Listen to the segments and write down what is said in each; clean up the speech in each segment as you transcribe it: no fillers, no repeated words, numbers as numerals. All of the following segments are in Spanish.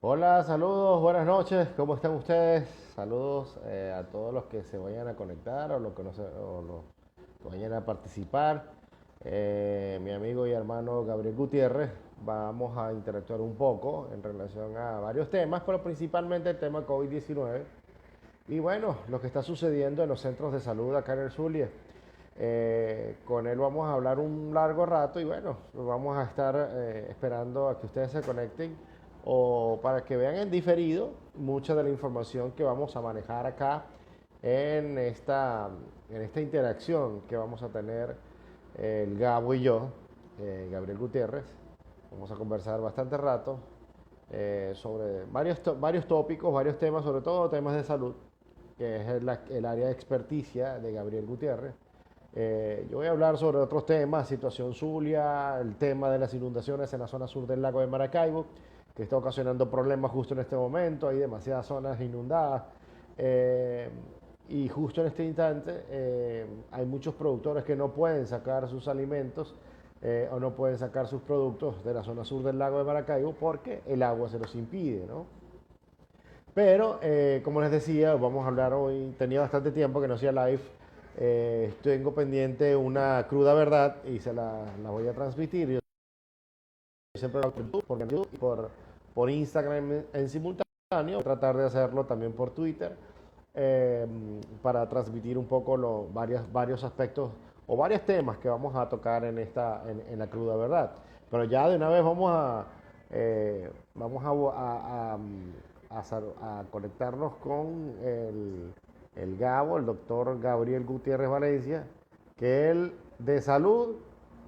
Hola, saludos, buenas noches, ¿cómo están ustedes? Saludos a todos los que se vayan a conectar o los que no se, o los que vayan a participar. Mi amigo y hermano Gabriel Gutiérrez, vamos a interactuar un poco en relación a varios temas, pero principalmente el tema COVID-19 y bueno, lo que está sucediendo en los centros de salud acá en el Zulia. Con él vamos a hablar un largo rato y bueno, vamos a estar esperando a que ustedes se conecten o para que vean en diferido mucha de la información que vamos a manejar acá en esta, en esta interacción que vamos a tener el Gabo y yo, Gabriel Gutiérrez. Vamos a conversar bastante rato sobre varios tópicos, varios temas, sobre todo temas de salud, que es el área de experticia de Gabriel Gutiérrez. Yo voy a hablar sobre otros temas, situación Zulia, el tema de las inundaciones en la zona sur del lago de Maracaibo, que está ocasionando problemas justo en este momento, hay demasiadas zonas inundadas. eh, y justo en este instante hay muchos productores que no pueden sacar sus alimentos o no pueden sacar sus productos de la zona sur del lago de Maracaibo porque el agua se los impide, ¿no? Pero, como les decía, vamos a hablar hoy, tenía bastante tiempo que no hacía live, tengo pendiente una cruda verdad y la voy a transmitir. Yo siempre lo hago por YouTube y por Instagram en simultáneo, voy a tratar de hacerlo también por Twitter eh, para transmitir un poco varios aspectos o varios temas que vamos a tocar en la cruda verdad. Pero ya de una vez vamos a conectarnos con el Gabo, el doctor Gabriel Gutiérrez Valencia, que él de salud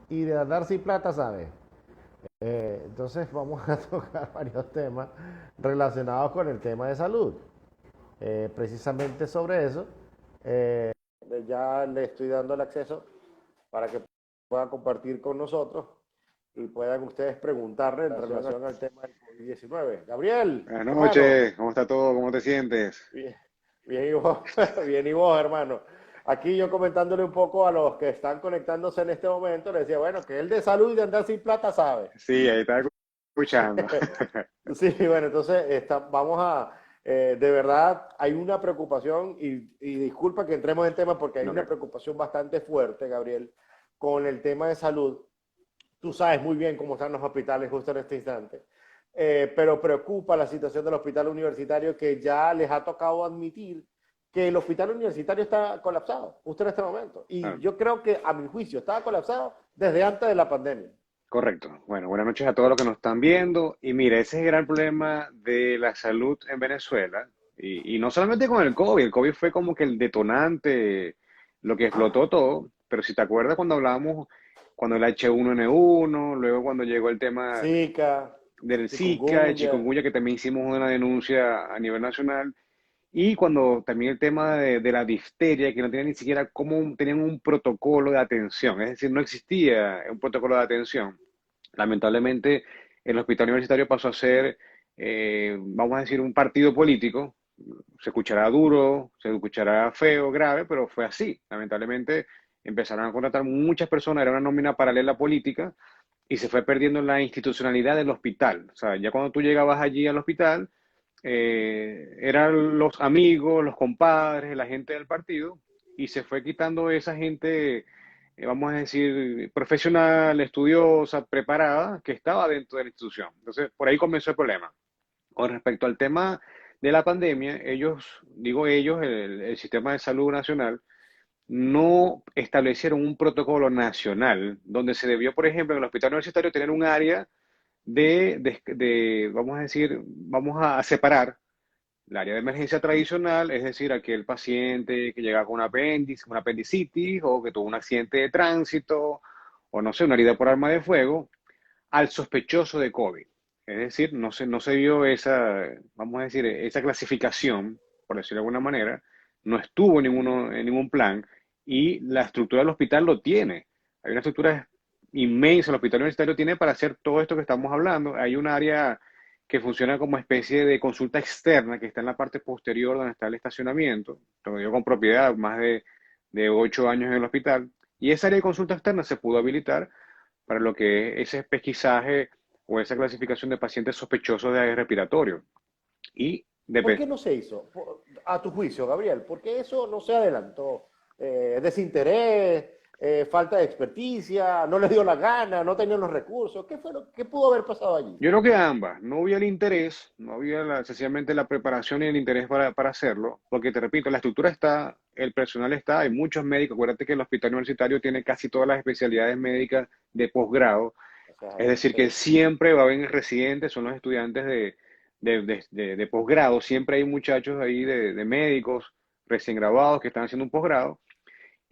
y de andar sin plata sabe. Entonces vamos a tocar varios temas relacionados con el tema de salud. Precisamente sobre eso, eh, ya le estoy dando el acceso para que pueda compartir con nosotros y puedan ustedes preguntarle en relación al tema del COVID-19. Gabriel, Buenas hermano, noches, ¿cómo está todo? ¿Cómo te sientes? bien, bien y vos, bien y vos, hermano. Aquí yo comentándole un poco a los que están conectándose en este momento, les decía, bueno, que el de salud y de andar sin plata sabe. Sí, ahí estaba escuchando. Sí, bueno, entonces vamos de verdad, hay una preocupación y disculpa que entremos en tema porque hay No, una preocupación bastante fuerte, Gabriel, con el tema de salud. Tú sabes muy bien cómo están los hospitales justo en este instante. Pero preocupa la situación del hospital universitario que ya les ha tocado admitir que el hospital universitario está colapsado justo en este momento. Y ah, yo creo que a mi juicio estaba colapsado desde antes de la pandemia. correcto. Bueno, buenas noches a todos los que nos están viendo. Y mira, ese es el gran problema de la salud en Venezuela. Y no solamente con el COVID fue como que el detonante, lo que explotó todo. Pero si te acuerdas cuando hablábamos, cuando el H1N1, luego cuando llegó el tema Zika, del Zika, el chikungunya. chikungunya, que también hicimos una denuncia a nivel nacional. Y cuando también el tema de la difteria, que no tenían ni siquiera cómo tenían un protocolo de atención, es decir, no existía un protocolo de atención. Lamentablemente, el hospital universitario pasó a ser, vamos a decir, un partido político. Se escuchará duro, se escuchará feo, grave, pero fue así. Lamentablemente, empezaron a contratar muchas personas, era una nómina paralela política, y se fue perdiendo la institucionalidad del hospital. O sea, ya cuando tú llegabas allí al hospital, eran los amigos, los compadres, la gente del partido, y se fue quitando esa gente, vamos a decir, profesional, estudiosa, preparada, que estaba dentro de la institución. Entonces, por ahí comenzó el problema. Con respecto al tema de la pandemia, ellos, digo ellos, el sistema de salud nacional, no establecieron un protocolo nacional donde se debió, por ejemplo, en el hospital universitario tener un área vamos a decir, vamos a separar el área de emergencia tradicional, es decir, aquel paciente que llega con un apéndice, una apendicitis o que tuvo un accidente de tránsito o no sé, una herida por arma de fuego, al sospechoso de COVID. Es decir, no se vio esa, vamos a decir, esa clasificación, por decirlo de alguna manera, no estuvo en ningún plan y la estructura del hospital lo tiene. Hay una estructura inmensa, el hospital universitario tiene para hacer todo esto que estamos hablando. Hay un área que funciona como especie de consulta externa que está en la parte posterior donde está el estacionamiento. Tengo yo con propiedad más de 8 años en el hospital. Y esa área de consulta externa se pudo habilitar para lo que es ese pesquisaje o esa clasificación de pacientes sospechosos de respiratorio. Y ¿Por dep- qué no se hizo? A tu juicio, Gabriel, ¿por qué eso no se adelantó? Desinterés, falta de experticia, no les dio la gana, no tenían los recursos. ¿Qué fue qué pudo haber pasado allí? yo creo que ambas, no había el interés, no había sencillamente la preparación y el interés para hacerlo, porque te repito, la estructura está, el personal está, hay muchos médicos, acuérdate que el hospital universitario tiene casi todas las especialidades médicas de posgrado, O sea, es decir, que sí. siempre va a haber residentes, son los estudiantes de posgrado, siempre hay muchachos ahí de médicos recién graduados que están haciendo un posgrado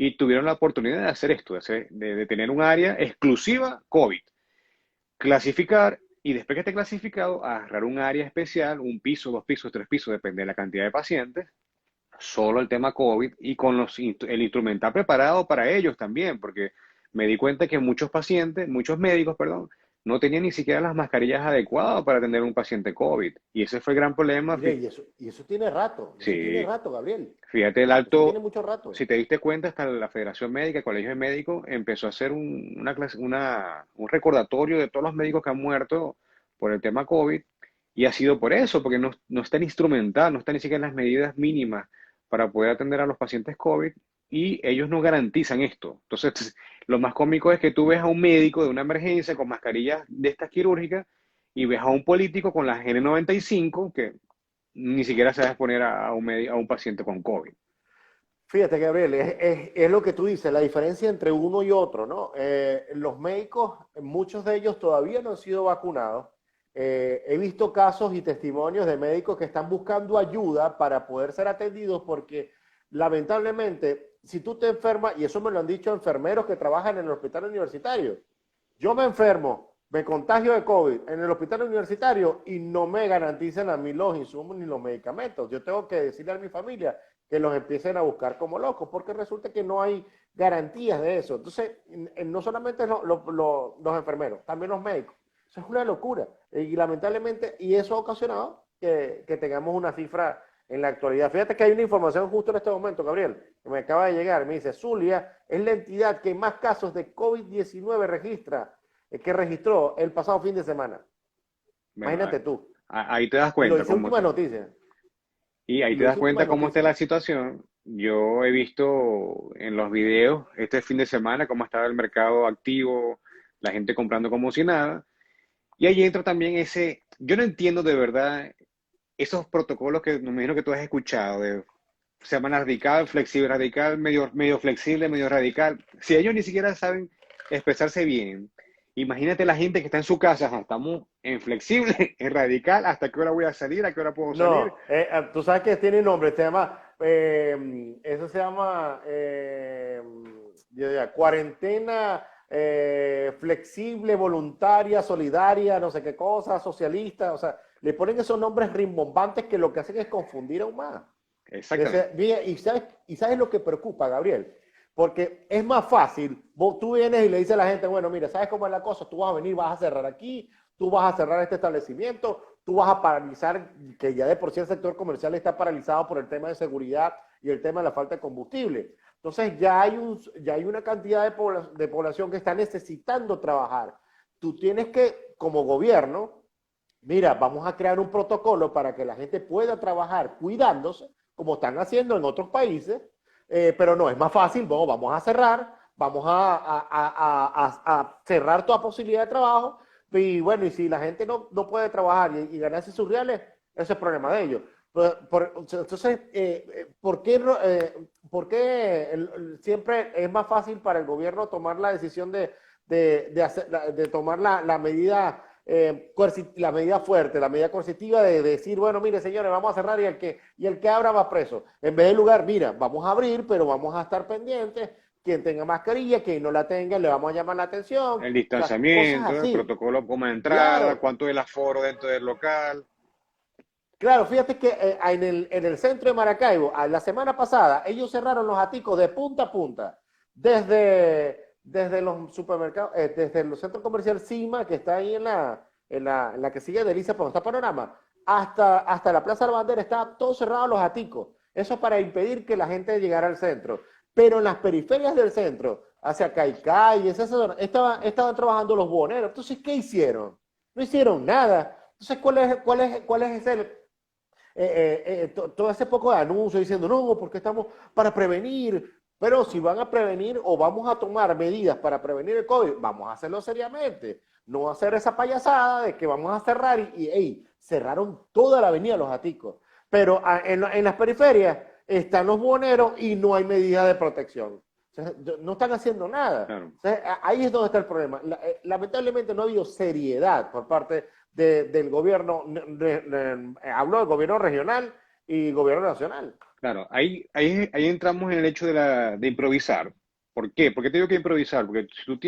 y tuvieron la oportunidad de hacer esto, de tener un área exclusiva COVID, clasificar y después que esté clasificado, agarrar un área especial, un piso, dos pisos, tres pisos, depende de la cantidad de pacientes, solo el tema COVID y con el instrumental preparado para ellos también, porque me di cuenta que muchos pacientes, muchos médicos, perdón, no tenían ni siquiera las mascarillas adecuadas para atender a un paciente COVID. Y ese fue el gran problema. Mire, y eso tiene Sí, rato, Gabriel. fíjate el Eso tiene alto, mucho si rato. te diste cuenta, hasta la Federación Médica, el Colegio de Médicos, empezó a hacer un recordatorio de todos los médicos que han muerto por el tema COVID, y ha sido por eso, porque no están instrumentados, no están ni siquiera en las medidas mínimas para poder atender a los pacientes COVID, y ellos no garantizan esto. Entonces, lo más cómico es que tú ves a un médico de una emergencia con mascarillas de estas quirúrgicas, y ves a un político con las N95 que ni siquiera se va a exponer a un paciente con COVID. Fíjate, Gabriel, es lo que tú dices, la diferencia entre uno y otro, ¿no? Los médicos, muchos de ellos todavía no han sido vacunados. He visto casos y testimonios de médicos que están buscando ayuda para poder ser atendidos porque lamentablemente, si tú te enfermas, y eso me lo han dicho enfermeros que trabajan en el hospital universitario, yo me enfermo, me contagio de COVID en el hospital universitario y no me garantizan a mí los insumos ni los medicamentos. Yo tengo que decirle a mi familia que los empiecen a buscar como locos, porque resulta que no hay garantías de eso. Entonces, no solamente los enfermeros, también los médicos. Eso es una locura. Y lamentablemente, y eso ha ocasionado que tengamos una cifra en la actualidad. Fíjate que hay una información justo en este momento, Gabriel, que me acaba de llegar. Me dice, Zulia es la entidad que más casos de COVID-19 registra, que registró el pasado fin de semana. Bueno, Imagínate tú. ahí te das Y lo cuenta dice última noticia. y ahí Y te lo das dice última cuenta cómo está noticia. la situación. Yo he visto en los videos este fin de semana cómo estaba el mercado activo, la gente comprando como si nada. Y ahí entra también yo no entiendo de verdad esos protocolos que me imagino que tú has escuchado, de semana radical, flexible radical, medio flexible, medio radical. Si ellos ni siquiera saben expresarse bien, imagínate la gente que está en su casa, ajá, estamos en flexible, en radical, hasta qué hora voy a salir, a qué hora puedo salir. No, tú sabes que tiene nombre, se llama, eso se llama yo diría, cuarentena flexible, voluntaria, solidaria, no sé qué cosa, socialista, o sea, le ponen esos nombres rimbombantes que lo que hacen es confundir aún más. Exactamente. Mira, y sabes lo que preocupa, Gabriel, porque es más fácil, tú vienes y le dices a la gente, bueno, mira, ¿sabes cómo es la cosa? Tú vas a venir, vas a cerrar aquí, tú vas a cerrar este establecimiento, tú vas a paralizar, que ya de por sí el sector comercial está paralizado por el tema de seguridad y el tema de la falta de combustible. Entonces ya hay una cantidad de población que está necesitando trabajar. Tú tienes que, como gobierno, mira, vamos a crear un protocolo para que la gente pueda trabajar cuidándose, como están haciendo en otros países, pero no, es más fácil, bueno, vamos a cerrar, vamos a cerrar toda posibilidad de trabajo, y bueno, y si la gente no puede trabajar y ganarse sus reales, ese es problema de ellos. Entonces, ¿por qué siempre es más fácil para el gobierno tomar la decisión de tomar la medida la medida fuerte, la medida coercitiva de decir, bueno, mire, señores, vamos a cerrar y el que abra va preso? En vez de lugar, mira, vamos a abrir, pero vamos a estar pendientes. Quien tenga mascarilla, quien no la tenga, le vamos a llamar la atención. El O sea, cosas distanciamiento, el así. protocolo como de entrada, Claro, cuánto es el aforo dentro del local. claro, fíjate que en el centro de Maracaibo, la semana pasada, ellos cerraron los aticos de punta a punta, desde los supermercados, desde el centro comercial Cima, que está ahí en la que sigue Delicia, por donde está Panorama, hasta la Plaza de la Bandera, está todo cerrado los aticos. Eso para impedir que la gente llegara al centro. Pero en las periferias del centro, hacia Caicay, estaban trabajando los buhoneros. Entonces, ¿qué hicieron? No hicieron nada. Entonces, ¿cuál es todo ese poco de anuncio diciendo, no, porque estamos para prevenir? Pero si van a prevenir o vamos a tomar medidas para prevenir el COVID, vamos a hacerlo seriamente. No hacer esa payasada de que vamos a cerrar y cerraron toda la avenida Los Aticos. Pero en las periferias están los buhoneros y no hay medidas de protección. O sea, no están haciendo nada. Claro. O sea, ahí es donde está el problema. Lamentablemente no ha habido seriedad por parte del gobierno, hablo del gobierno regional y gobierno nacional. Claro, ahí entramos en el hecho de improvisar. ¿Por qué? ¿Por qué te digo que improvisar? Porque si tú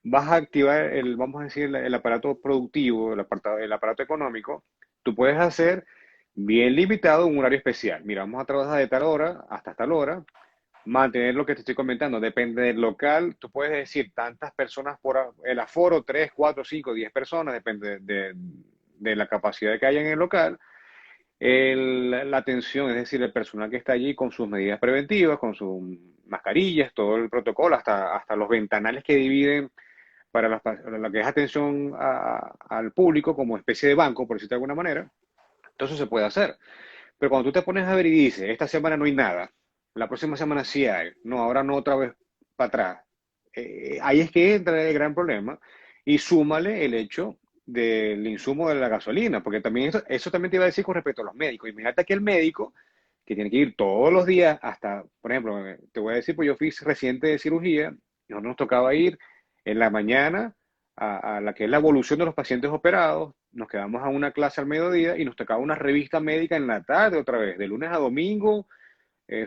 vas a activar vamos a decir, el aparato productivo, el aparato económico, tú puedes hacer bien limitado un horario especial. Mira, vamos a trabajar de tal hora hasta tal hora, mantener lo que te estoy comentando, depende del local, tú puedes decir tantas personas el aforo, 3, 4, 5, 10 personas, depende de la capacidad que haya en el local. La atención, es decir, el personal que está allí con sus medidas preventivas, con sus mascarillas, todo el protocolo, hasta los ventanales que dividen para lo que es atención al público como especie de banco, por decirlo de alguna manera. Entonces se puede hacer. Pero cuando tú te pones a ver y dices, esta semana no hay nada, la próxima semana sí hay, no, ahora no, otra vez para atrás, ahí es que entra el gran problema y súmale el hecho del insumo de la gasolina, porque también eso también te iba a decir con respecto a los médicos. Imagínate que el médico que tiene que ir todos los días hasta, por ejemplo, te voy a decir, pues yo fui residente de cirugía y nosotros nos tocaba ir en la mañana a la que es la evolución de los pacientes operados, nos quedamos a una clase al mediodía y nos tocaba una revista médica en la tarde otra vez, de lunes a domingo,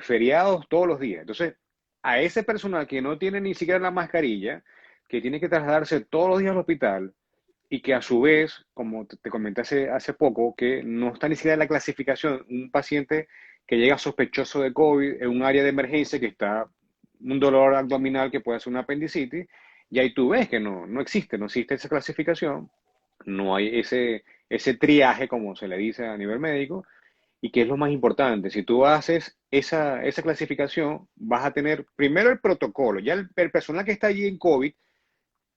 feriados todos los días. Entonces, a ese personal que no tiene ni siquiera la mascarilla, que tiene que trasladarse todos los días al hospital y que a su vez, como te comenté hace poco, que no está ni siquiera en la clasificación, un paciente que llega sospechoso de COVID en un área de emergencia que está un dolor abdominal que puede ser una apendicitis, y ahí tú ves que no existe esa clasificación, no hay ese triaje, como se le dice a nivel médico, y que es lo más importante. Si tú haces esa clasificación, vas a tener primero el protocolo. Ya el personal que está allí en COVID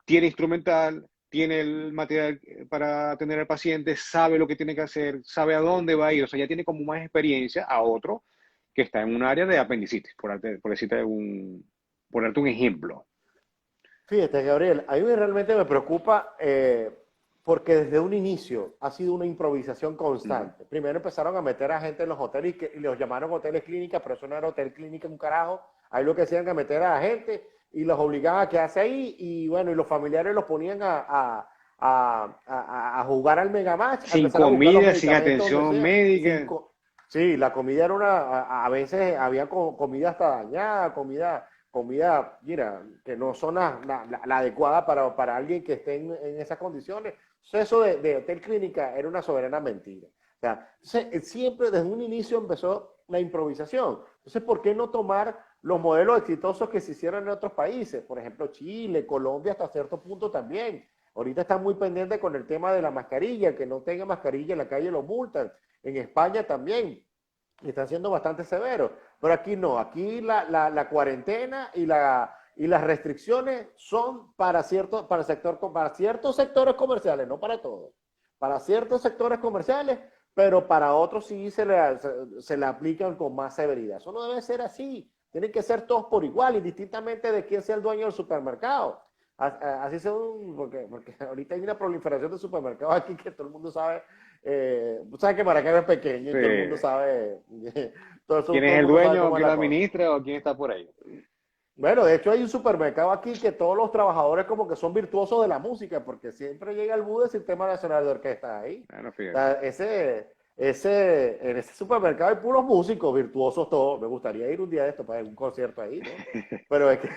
tiene instrumental, tiene el material para atender al paciente, sabe lo que tiene que hacer, sabe a dónde va a ir, o sea, ya tiene como más experiencia a otro que está en un área de apendicitis, por darte un ejemplo. Fíjate, Gabriel, a mí realmente me preocupa porque desde un inicio ha sido una improvisación Ujú. constante. Primero empezaron a meter a gente en los hoteles y los llamaron hoteles clínicas, pero eso no era hotel clínica un carajo. Ahí lo que hacían era meter a la gente y los obligaban a quedarse ahí y bueno, y los familiares los ponían a jugar al Megamatch, a Sin empezar a buscar los comida, sin medicamentos donde atención sea. médica. Sí, la comida era a veces había comida hasta dañada, comida, mira, que no son la adecuada para alguien que esté en esas condiciones. Entonces, eso de hotel clínica era una soberana mentira. O sea, siempre desde un inicio empezó la improvisación. Entonces, ¿por qué no tomar los modelos exitosos que se hicieron en otros países? Por ejemplo, Chile, Colombia hasta cierto punto también. Ahorita están muy pendientes con el tema de la mascarilla. El que no tenga mascarilla en la calle lo multan. En España también están siendo bastante severos, pero aquí no, aquí la cuarentena y las restricciones son para ciertos sectores comerciales, no para todos, para ciertos sectores comerciales, pero para otros sí se le aplican con más severidad. Eso no debe ser así, tienen que ser todos por igual, indistintamente de quién sea el dueño del supermercado. Así son, porque ahorita hay una proliferación de supermercados aquí que todo el mundo sabe. Tú sabes que Maracaibo es pequeño y todo el mundo Sí. sabe, ¿Quién todo es el el mundo sabe dueño o cómo es quién lo la cosa. administra o quién está por ahí? Bueno, de hecho hay un supermercado aquí que todos los trabajadores como que son virtuosos de la música, porque siempre llega el BU del Sistema Nacional de Orquesta ahí. Bueno, O fíjate. sea, en ese supermercado hay puros músicos virtuosos todos. Me gustaría ir un día de esto para un concierto ahí, ¿no? Pero es que,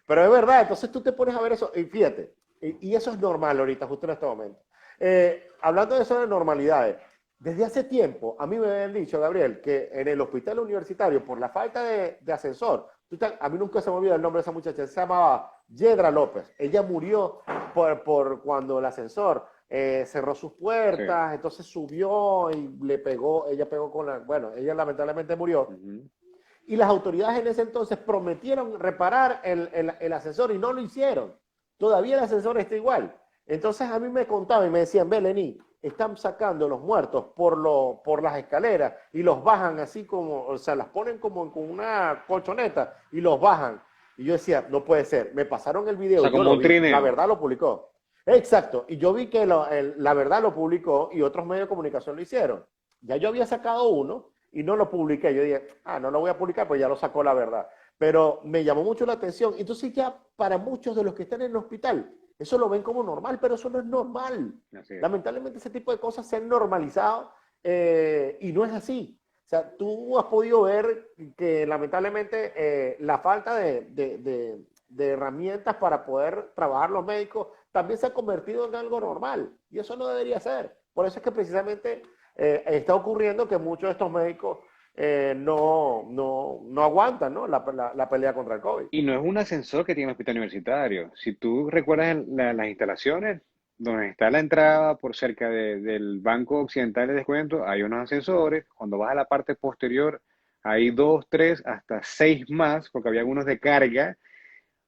pero es verdad, entonces tú te pones a ver eso, y fíjate, y eso es normal ahorita, justo en este momento. Hablando de eso de normalidades, desde hace tiempo, a mí me habían dicho, Gabriel, que en el hospital universitario, por la falta de ascensor, a mí nunca se me olvida el nombre de esa muchacha, se llamaba Yedra López. Ella murió por cuando el ascensor cerró sus Sí. puertas, entonces subió y ella pegó bueno, ella lamentablemente murió. Ujú. Y las autoridades en ese entonces prometieron reparar el ascensor y no lo hicieron. Todavía el ascensor está igual. Entonces a mí me contaban y me decían, Belení, están sacando los muertos por las escaleras y los bajan así como, o sea, las ponen como con una colchoneta y los bajan. Y yo decía, no puede ser. Me pasaron el O video, sea, yo como lo un vi, la trineo. verdad lo publicó. Exacto. Y yo vi que la verdad lo publicó y otros medios de comunicación lo hicieron. Ya yo había sacado uno y no lo publiqué. Yo dije, no lo voy a publicar, pues ya lo sacó la verdad. Pero me llamó mucho la atención. Entonces ya para muchos de los que están en el hospital, eso lo ven como normal, pero eso no es normal. Así es. Lamentablemente ese tipo de cosas se han normalizado y no es así. O sea, tú has podido ver que lamentablemente la falta de herramientas para poder trabajar los médicos también se ha convertido en algo normal y eso no debería ser. Por eso es que precisamente está ocurriendo que muchos de estos médicos no aguantan, ¿no? La pelea contra el COVID. Y no es un ascensor que tiene el hospital universitario. Si tú recuerdas las instalaciones, donde está la entrada por cerca del Banco Occidental de Descuento, hay unos ascensores. Cuando vas a la parte posterior, hay dos, tres, hasta seis más, porque había algunos de carga.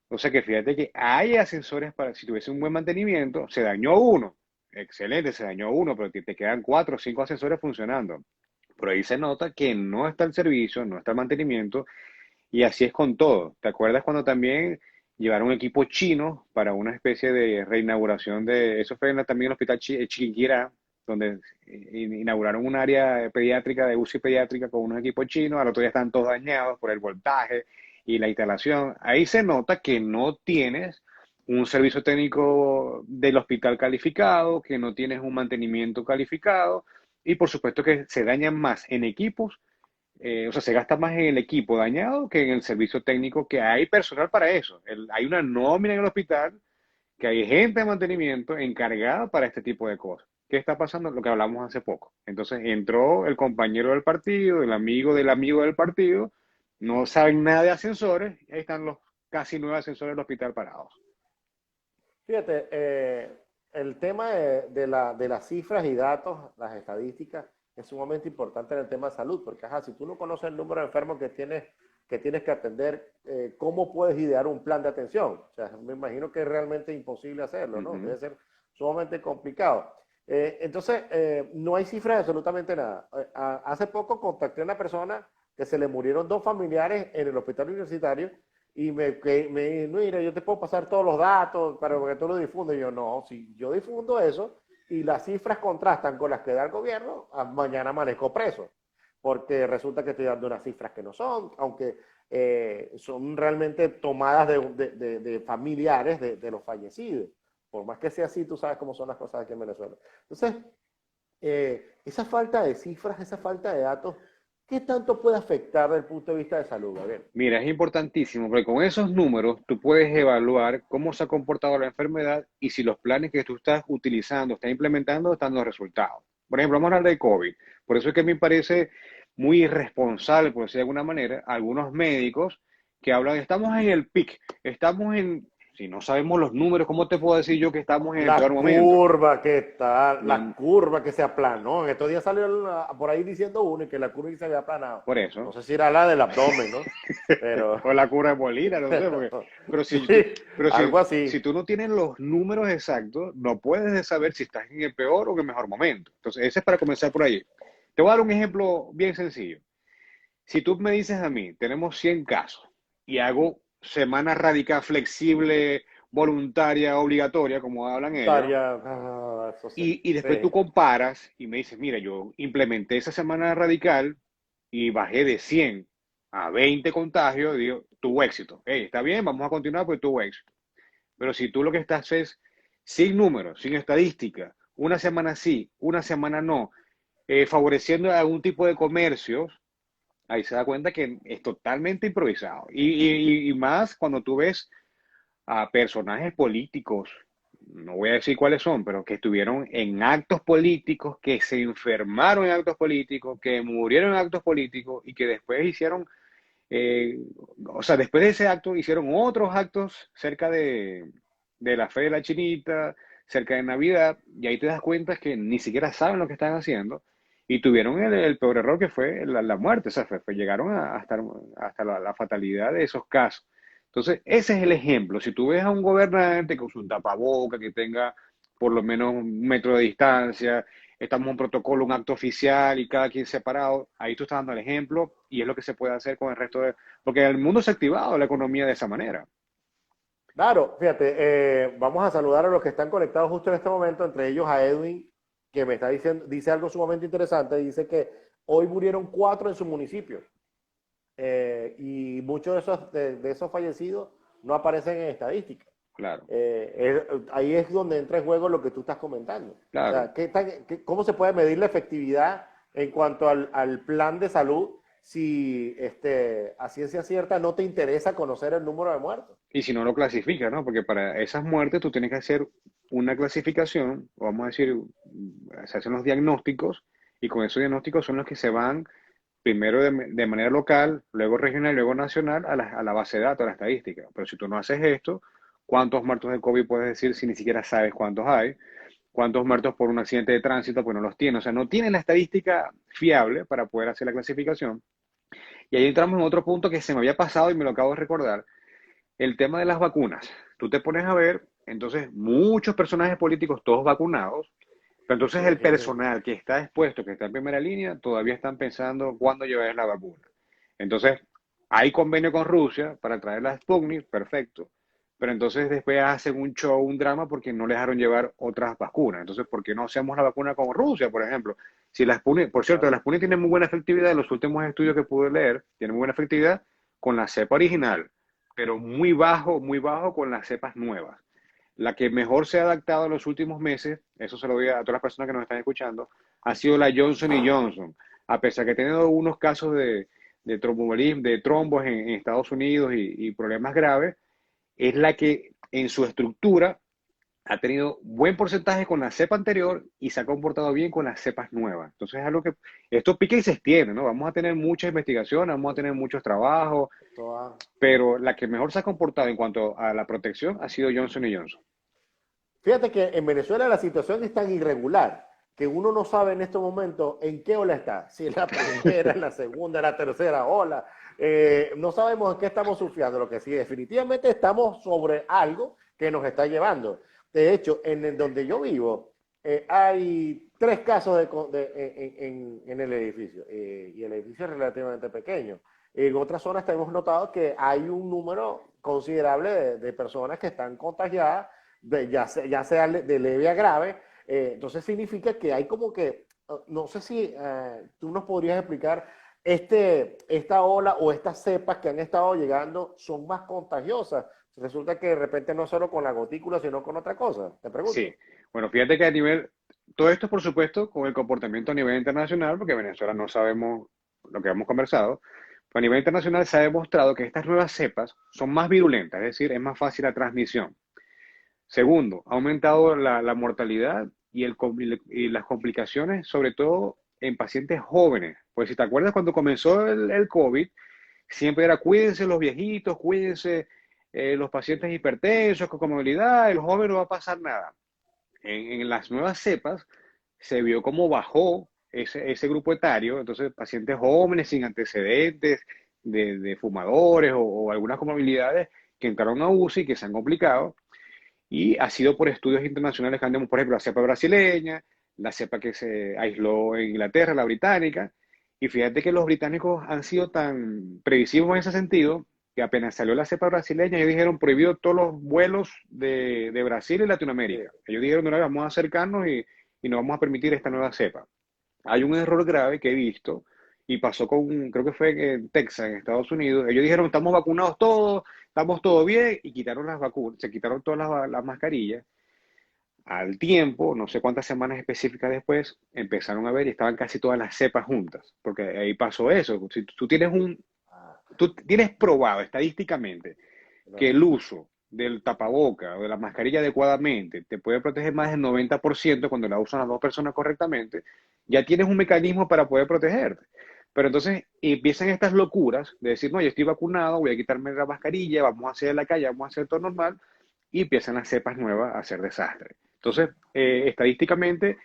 O sea que fíjate que hay ascensores para, si tuviese un buen mantenimiento, se dañó uno. Excelente, se dañó uno, pero te quedan cuatro o cinco ascensores funcionando. Por ahí se nota que no está el servicio, no está el mantenimiento y así es con todo. ¿Te acuerdas cuando también llevaron un equipo chino para una especie de reinauguración de, eso fue también en el hospital Chiquinquirá, donde inauguraron un área pediátrica de UCI pediátrica con unos equipos chinos, al otro día están todos dañados por el voltaje y la instalación. Ahí se nota que no tienes un servicio técnico del hospital calificado, que no tienes un mantenimiento calificado y por supuesto que se dañan más en equipos, o sea, se gasta más en el equipo dañado que en el servicio técnico, que hay personal para eso. Hay una nómina en el hospital, que hay gente de mantenimiento encargada para este tipo de cosas. ¿Qué está pasando? Lo que hablamos hace poco. Entonces entró el compañero del partido, el amigo del amigo del partido, no saben nada de ascensores, y ahí están los casi nueve ascensores del hospital parados. Fíjate, el tema de las cifras y datos, las estadísticas, es sumamente importante en el tema de salud, porque si tú no conoces el número de enfermos que tienes que atender, ¿cómo puedes idear un plan de atención? O sea, me imagino que es realmente imposible hacerlo, ¿no? Ujú. Debe ser sumamente complicado. Entonces, no hay cifras de absolutamente nada. Hace poco contacté a una persona que se le murieron dos familiares en el hospital universitario y mira, yo te puedo pasar todos los datos para que tú lo difundas. Y yo, no, si yo difundo eso y las cifras contrastan con las que da el gobierno, mañana amanezco preso. Porque resulta que estoy dando unas cifras que no son, aunque son realmente tomadas de familiares de los fallecidos. Por más que sea así, tú sabes cómo son las cosas aquí en Venezuela. Entonces, esa falta de cifras, esa falta de datos, ¿qué tanto puede afectar desde el punto de vista de salud, Gabriel? Mira, es importantísimo porque con esos números tú puedes evaluar cómo se ha comportado la enfermedad y si los planes que tú estás utilizando, estás implementando, están dando resultados. Por ejemplo, vamos a hablar de COVID. Por eso es que me parece muy irresponsable, por decir de alguna manera, algunos médicos que hablan, estamos en el pic, estamos en, si no sabemos los números, ¿cómo te puedo decir yo que estamos en el peor La momento? curva que está, la No, curva que se aplanó. En estos días salió por ahí diciendo uno y que la curva se había aplanado. por No eso. sé si era la del abdomen, ¿no? Pero, O la cura de Molina, no sé, porque, pero si tú, sí, pero algo si así. tú no tienes los números exactos, no puedes saber si estás en el peor o en el mejor momento. Entonces, ese es para comenzar por ahí. Te voy a dar un ejemplo bien sencillo. Si tú me dices a mí, tenemos 100 casos y hago semana radical, flexible, voluntaria, obligatoria, como hablan ellos, Tarea, eso sí. y después tú Sí. comparas y me dices, mira, yo implementé esa semana radical y bajé de 100 a 20 contagios, digo, tuvo éxito. Hey, está bien, vamos a continuar porque tuvo éxito. Pero si tú lo que estás es sin números, sin estadística, una semana sí, una semana no, favoreciendo algún tipo de comercios, ahí se da cuenta que es totalmente improvisado. Y más cuando tú ves a personajes políticos, no voy a decir cuáles son, pero que estuvieron en actos políticos, que se enfermaron en actos políticos, que murieron en actos políticos y que después hicieron, eh, o sea, después de ese acto hicieron otros actos cerca de la fe de la chinita, cerca de Navidad, y ahí te das cuenta que ni siquiera saben lo que están haciendo. Y tuvieron el peor error que fue la muerte, o sea, llegaron hasta la fatalidad de esos casos. Entonces, ese es el ejemplo. Si tú ves a un gobernante con su tapaboca, que tenga por lo menos 1 metro de distancia, estamos en un protocolo, un acto oficial y cada quien separado. Ahí tú estás dando el ejemplo y es lo que se puede hacer con el resto de... Porque el mundo se ha activado la economía de esa manera. Claro, fíjate, vamos a saludar a los que están conectados justo en este momento, entre ellos a Edwin, que me está diciendo, dice algo sumamente interesante, dice que hoy murieron 4 en su municipio y muchos de esos fallecidos no aparecen en estadísticas. Claro, Ahí es donde entra en juego lo que tú estás comentando. O claro. sea, ¿cómo se puede medir la efectividad en cuanto al plan de salud si a ciencia cierta no te interesa conocer el número de muertos? Y si no lo clasificas, ¿no? Porque para esas muertes tú tienes que hacer una clasificación, o vamos a decir, se hacen los diagnósticos, y con esos diagnósticos son los que se van primero de manera local, luego regional, luego nacional, a la base de datos, a la estadística. Pero si tú no haces esto, ¿cuántos muertos de COVID puedes decir si ni siquiera sabes cuántos hay? ¿Cuántos muertos por un accidente de tránsito? Pues no los tienes. O sea, no tienes la estadística fiable para poder hacer la clasificación. Y ahí entramos en otro punto que se me había pasado y me lo acabo de recordar, el tema de las vacunas. Tú te pones a ver, entonces, muchos personajes políticos, todos vacunados, pero entonces el Ujú. personal que está expuesto, que está en primera línea, todavía están pensando cuándo llevar la vacuna. Entonces, hay convenio con Rusia para traer la Sputnik, perfecto. Pero entonces después hacen un show, un drama, porque no les dejaron llevar otras vacunas. Entonces, ¿por qué no hacemos la vacuna con Rusia, por ejemplo? Si la Sputnik, por cierto, la Claro. Sputnik tiene muy buena efectividad, en los últimos estudios que pude leer, tiene muy buena efectividad con la cepa original, pero muy bajo con las cepas nuevas. La que mejor se ha adaptado en los últimos meses, eso se lo doy a todas las personas que nos están escuchando, ha sido la Johnson y Johnson. A pesar que ha tenido algunos casos de tromboembolismo, de trombos en Estados Unidos y problemas graves, es la que en su estructura ha tenido buen porcentaje con la cepa anterior y se ha comportado bien con las cepas nuevas. Entonces es algo que esto pica y se extiende, ¿no? Vamos a tener mucha investigación, vamos a tener muchos trabajos, Toda- pero la que mejor se ha comportado en cuanto a la protección ha sido Johnson y Johnson. Fíjate que en Venezuela la situación es tan irregular que uno no sabe en estos momentos en qué ola está, si en la primera, en la segunda, en la tercera ola. No sabemos en qué estamos surfeando, lo que sí, definitivamente estamos sobre algo que nos está llevando. De hecho, donde yo vivo, hay 3 casos en el edificio, y el edificio es relativamente pequeño. En otras zonas hemos notado que hay un número considerable de personas que están contagiadas ya sea de leve a grave. Entonces significa que hay como que, no sé si tú nos podrías explicar, esta ola o estas cepas que han estado llegando son más contagiosas. Resulta que de repente no solo con la gotícula, sino con otra cosa. Te Sí, pregunto. bueno, fíjate que a nivel, todo esto por supuesto con el comportamiento a nivel internacional, porque Venezuela no sabemos lo que hemos conversado, pero a nivel internacional se ha demostrado que estas nuevas cepas son más virulentas, es decir, es más fácil la transmisión. Segundo, ha aumentado la mortalidad y las complicaciones, sobre todo en pacientes jóvenes. Pues si te acuerdas cuando comenzó el COVID, siempre era cuídense los viejitos, cuídense los pacientes hipertensos, con comorbilidad, el joven no va a pasar nada. En las nuevas cepas se vio cómo bajó ese grupo etario, entonces pacientes jóvenes sin antecedentes de fumadores o algunas comorbilidades que entraron a UCI y que se han complicado, y ha sido por estudios internacionales que andamos, por ejemplo, la cepa brasileña, la cepa que se aisló en Inglaterra, la británica, y fíjate que los británicos han sido tan previsivos en ese sentido que apenas salió la cepa brasileña, ellos dijeron prohibido todos los vuelos de Brasil y Sí. Latinoamérica. Ellos dijeron, no, vamos a acercarnos y no vamos a permitir esta nueva cepa. Hay un error grave que he visto y pasó con, creo que fue en Texas, en Estados Unidos. Ellos dijeron, estamos vacunados todos, estamos todo bien y quitaron las vacunas, se quitaron todas las mascarillas. Al tiempo, no sé cuántas semanas específicas después, empezaron a ver y estaban casi todas las cepas juntas, porque ahí pasó eso. Si Ah, tú tienes probado estadísticamente que claro. el uso del tapaboca o de la mascarilla adecuadamente te puede proteger más del 90% cuando la usan las dos personas correctamente, ya tienes un mecanismo para poder protegerte. Pero entonces empiezan estas locuras de decir, no, yo estoy vacunado, voy a quitarme la mascarilla, vamos a hacer en la calle, vamos a hacer todo normal, y empiezan las cepas nuevas a hacer desastre. Entonces, estadísticamente,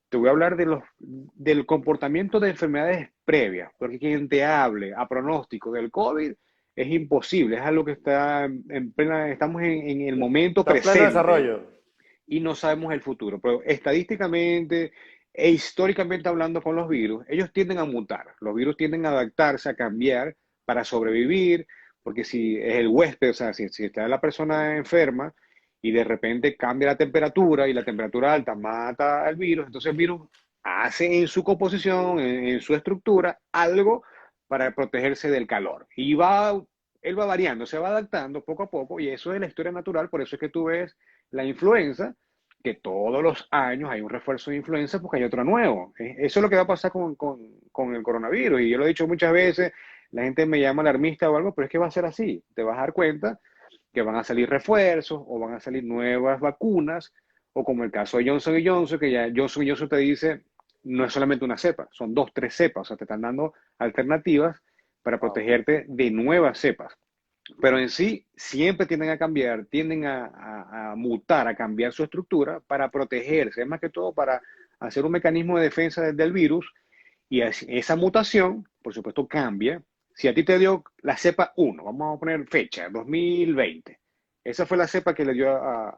te voy a hablar del comportamiento de enfermedades previas, porque quien te hable a pronóstico del COVID es imposible, es algo que está en plena, estamos en el momento Está en pleno presente. desarrollo. y no sabemos el futuro. Pero estadísticamente e históricamente hablando con los virus, ellos tienden a mutar. Los virus tienden a adaptarse, a cambiar para sobrevivir, porque si es el huésped, o sea, si está la persona enferma y de repente cambia la temperatura y la temperatura alta mata al virus, entonces el virus hace en su composición, en su estructura, algo para protegerse del calor. Él va variando, se va adaptando poco a poco y eso es la historia natural, por eso es que tú ves la influenza, que todos los años hay un refuerzo de influenza porque hay otro nuevo. Eso es lo que va a pasar con el coronavirus y yo lo he dicho muchas veces, la gente me llama alarmista o algo, pero es que va a ser así, te vas a dar cuenta que van a salir refuerzos o van a salir nuevas vacunas, o como el caso de Johnson y Johnson, que ya Johnson y Johnson te dice, no es solamente una cepa, son dos, tres cepas, o sea, te están dando alternativas para Wow. protegerte de nuevas cepas. Pero en sí siempre tienden a cambiar, tienden a mutar, a cambiar su estructura para protegerse, es más que todo para hacer un mecanismo de defensa del virus y esa mutación, por supuesto, cambia. Si a ti te dio la cepa 1, vamos a poner fecha, 2020. Esa fue la cepa que le dio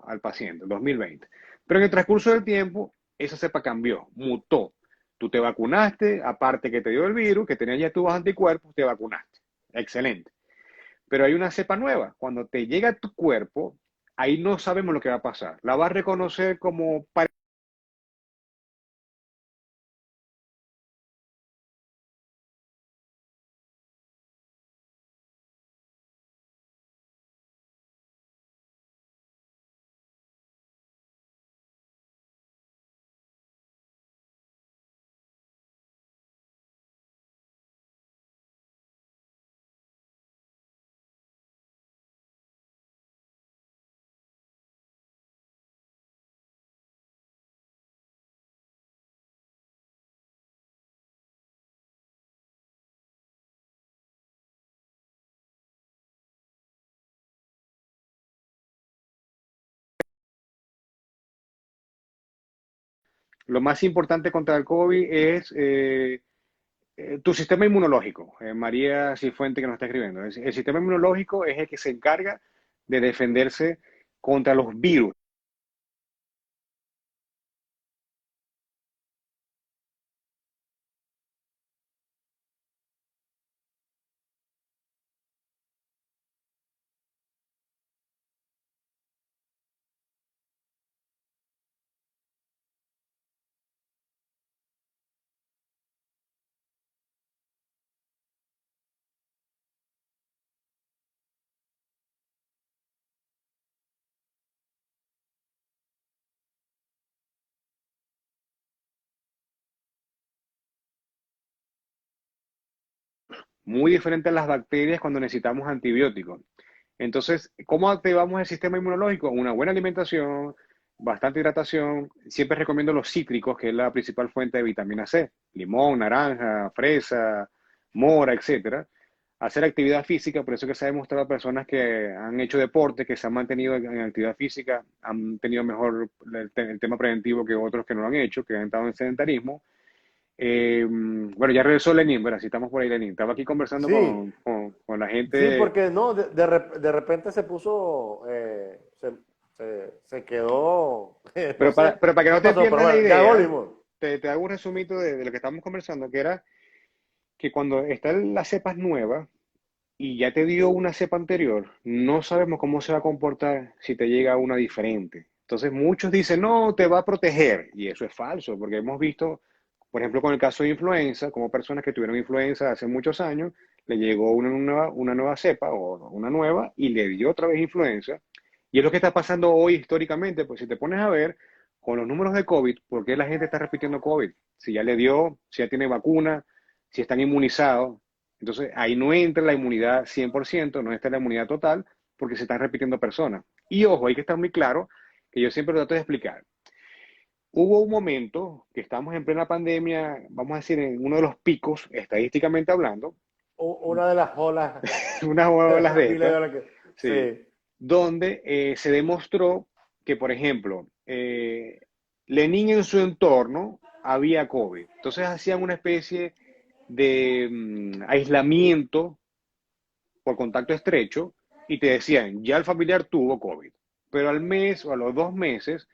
al paciente, 2020. Pero en el transcurso del tiempo, esa cepa cambió, mutó. Tú te vacunaste, aparte que te dio el virus, que tenías ya tus anticuerpos, te vacunaste. Excelente. Pero hay una cepa nueva. Cuando te llega a tu cuerpo, ahí no sabemos lo que va a pasar. La vas a reconocer como lo más importante contra el COVID es tu sistema inmunológico. María Cifuente que nos está escribiendo. El sistema inmunológico es el que se encarga de defenderse contra los virus. Muy diferentes a las bacterias cuando necesitamos antibióticos. Entonces, ¿cómo activamos el sistema inmunológico? Una buena alimentación, bastante hidratación. Siempre recomiendo los cítricos, que es la principal fuente de vitamina C. Limón, naranja, fresa, mora, etcétera. Hacer actividad física, por eso que se ha demostrado a personas que han hecho deporte, que se han mantenido en actividad física, han tenido mejor el tema preventivo que otros que no lo han hecho, que han estado en sedentarismo. Bueno, ya regresó Lenín, ¿verdad? Si estamos por ahí, Lenín. Estaba aquí conversando Sí, con la sí, gente, porque no, de repente se puso, se quedó, no sé pero para que qué no te pasó, pero pierdas la bueno, ya idea, volvimos. te hago un resumito de lo que estamos conversando, que era que cuando están las cepas nuevas y ya te dio una cepa anterior, no sabemos cómo se va a comportar si te llega una diferente. Entonces muchos dicen, no, te va a proteger, y eso es falso, porque hemos visto, por ejemplo, con el caso de influenza, como personas que tuvieron influenza hace muchos años, le llegó una nueva cepa o una nueva y le dio otra vez influenza. Y es lo que está pasando hoy históricamente, pues si te pones a ver con los números de COVID, ¿por qué la gente está repitiendo COVID? Si ya le dio, si ya tiene vacuna, si están inmunizados. Entonces ahí no entra la inmunidad 100%, no entra la inmunidad total, porque se están repitiendo personas. Y ojo, hay que estar muy claro, que yo siempre trato de explicar. Hubo un momento que estamos en plena pandemia, vamos a decir, en uno de los picos, estadísticamente hablando, Una de las olas, unas de olas las de miles de estas, olas que, sí, sí, donde se demostró que, por ejemplo, Lenin en su entorno había COVID. Entonces hacían una especie de aislamiento por contacto estrecho y te decían, ya el familiar tuvo COVID. Pero al mes o a los 2 meses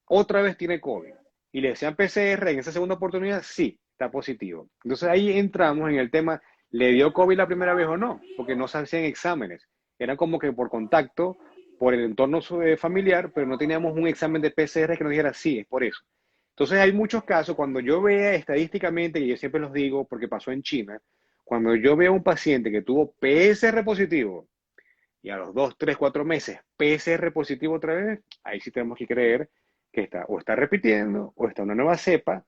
otra vez tiene COVID. Y le decían PCR en esa segunda oportunidad, sí, está positivo. Entonces ahí entramos en el tema, ¿le dio COVID la primera vez o no? Porque no se hacían exámenes. Era como que por contacto, por el entorno familiar, pero no teníamos un examen de PCR que nos dijera, sí, es por eso. Entonces hay muchos casos, cuando yo vea estadísticamente, y yo siempre los digo porque pasó en China, cuando yo veo un paciente que tuvo PCR positivo y a los 2, 3, 4 meses PCR positivo otra vez, ahí sí tenemos que creer que está o está repitiendo o está una nueva cepa.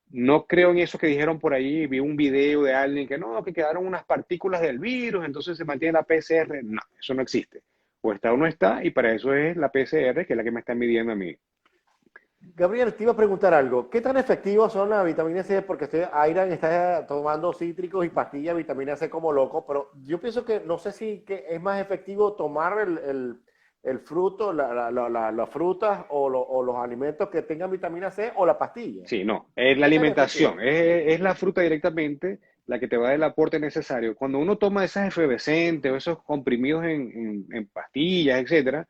No creo en eso que dijeron por ahí, vi un video de alguien que no, que quedaron unas partículas del virus, entonces se mantiene la PCR. No, eso no existe. O está o no está, y para eso es la PCR, que es la que me está midiendo a mí. Gabriel, te iba a preguntar algo. ¿Qué tan efectivas son las vitaminas C? Porque Airan está tomando cítricos y pastillas de vitamina C como loco, pero yo pienso que no sé si que es más efectivo tomar el fruto, las frutas o los alimentos que tengan vitamina C o la pastilla. Sí, no, es la ¿Qué tan efectivo? alimentación, es la fruta directamente la que te va a dar el aporte necesario. Cuando uno toma esas efervescentes o esos comprimidos en pastillas, etcétera,